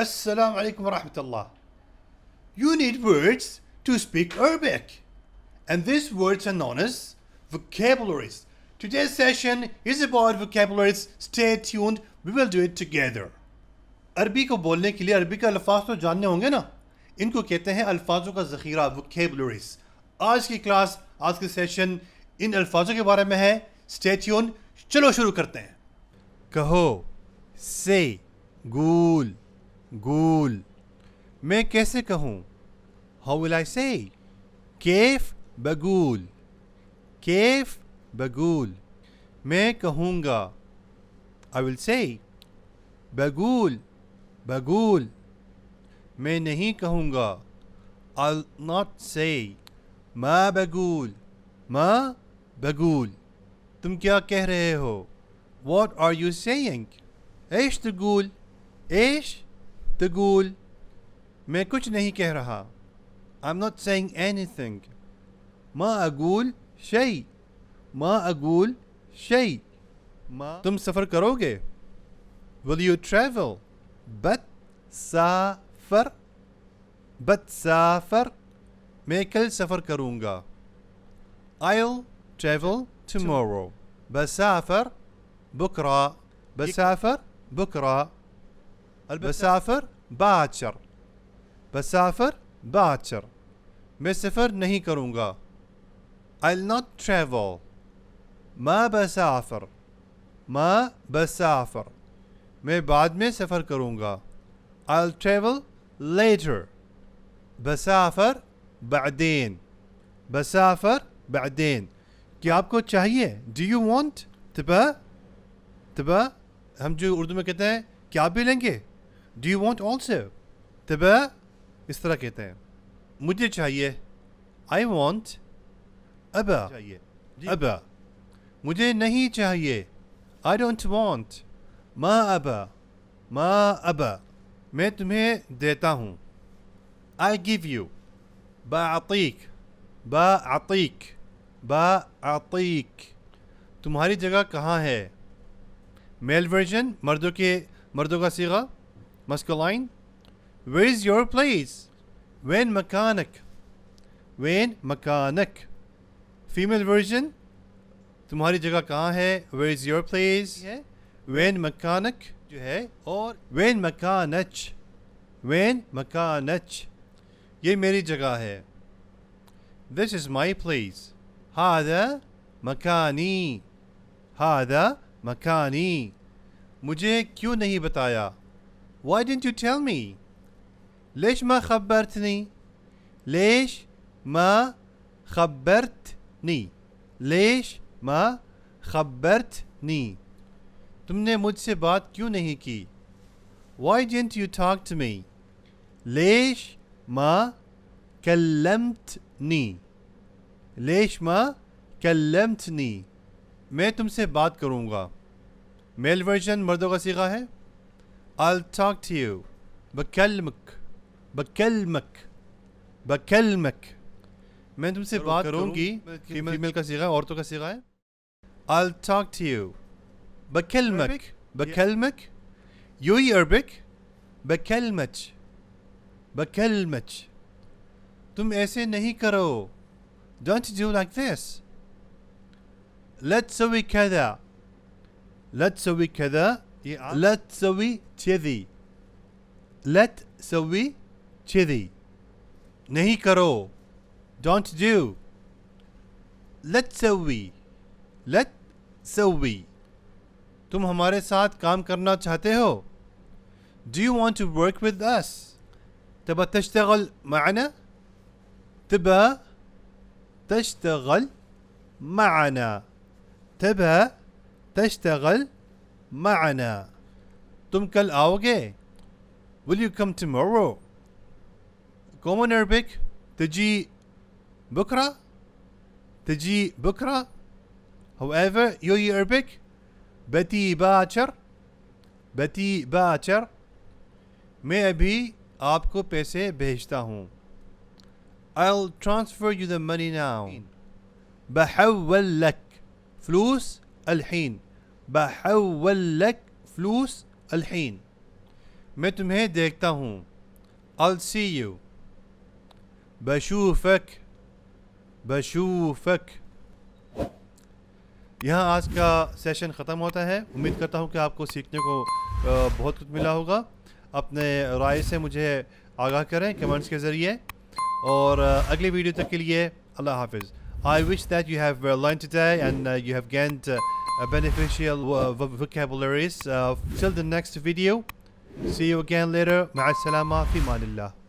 Assalamu alaikum wa rahmatullah. You need words to speak Arabic. And these words are known as vocabularies. Today's session is about vocabularies. Stay tuned. We will do it together. عربی کو بولنے کے لیے عربی کا الفاظ تو جاننے ہوں گے نا. ان کو کہتے ہیں الفاظوں کا ذخیرہ vocabularies. آج کی کلاس آج کے سیشن ان الفاظوں کے بارے میں ہے. Stay tuned. چلو شروع کرتے ہیں. کہو say گول گول. میں کیسے کہوں؟ How will I say? کیف بگول کیف بگول. میں کہوں گا I will say بگول بگول. میں نہیں کہوں گا I'll not say ما بگول ما بگول. تم کیا کہہ رہے ہو؟ What are you saying? ایش تقول ایش تقول. میں کچھ نہیں کہہ رہا I'm not saying anything. ما اقول شيء ما اقول شيء. تم سفر کرو گے Will you travel? بتسافر بتسافر. میں کل سفر کروں گا I'll travel tomorrow. بسافر بكرة بسافر بكرة. بسافر باكر بسافر باكر. میں سفر نہیں کروں گا I'll not travel. ما بسافر ما بسافر. میں بعد میں سفر کروں گا I'll travel later. بسافر بعدين بسافر بعدين. کیا آپ کو چاہیے Do you want? تبا ہم جو اردو میں کہتے ہیں کیا آپ بھی لیں گے Do you want also? تبا اس طرح کہتے ہیں. مجھے چاہیے I want. ابا ابا. مجھے نہیں چاہیے I don't want. ما ابا ما ابا. میں تمہیں دیتا ہوں I give you. بعطيك بعطيك بعطيك. تمہاری جگہ کہاں ہے؟ میل ورژن مردوں کا صیغہ masculine. Where is your place? Where مكانك where مكانك. Female version تمہاری جگہ کہاں ہے Where is your place ہے. وين مكانك جو ہے اور وين مكانك وين مكانك. یہ میری جگہ ہے This is my place. هذا مكاني هذا مكاني. مجھے کیوں نہیں بتایا Why didn't you tell me? ليش ما خبرتني ليش ما خبرتني ليش ما خبرتني. تم نے مجھ سے بات کیوں نہیں کی Why didn't you talk to me? ليش ما كلمتني ليش ما كلمتني. میں تم سے بات کروں گا. میل ورژن مردوں کا صیغہ ہے I'll talk to you. بکلمک بکلمک بکلمک. میں تم سے بات کروں گی. فیمیل کا صیغہ ہے عورتوں کا صیغہ ہے I'll talk to you. بکلمک بکلمک. یوی عربک بکلمچ بکلمچ. تم ایسے نہیں کرو Don't do like this. لا تسوي كذا لا تسوي كذا. لا تسوي كذي لا تسوي كذي. نہیں کرو Don't do. لا تسوي لا تسوي. تم ہمارے ساتھ کام کرنا چاہتے ہو Do you want to work with us? تبى تشتغل معنا تبى تشتغل معنا تبى تشتغل معنا. تم کل آؤ گے Will you come tomorrow? Common Arabic تجي بكرة تجي بكرة. However يوي Arabic بتي باكر بتي باكر. میں ابھی آپ کو پیسے بھیجتا ہوں I'll transfer you the money now. بحول لك فلوس الحين بحول لك فلوس الحين. میں تمہیں دیکھتا ہوں. I'll see you. بشوفک. بشوفک. یہاں آج کا سیشن ختم ہوتا ہے. امید کرتا ہوں کہ آپ کو سیکھنے کو بہت کچھ ملا ہوگا. اپنے رائے سے مجھے آگاہ کریں کمنٹس کے ذریعے, اور اگلی ویڈیو تک کے لیے اللہ حافظ. I wish that you have learned today and you have gained beneficial vocabularies. Till the next video. See you again later. مع السلامة في أمان الله.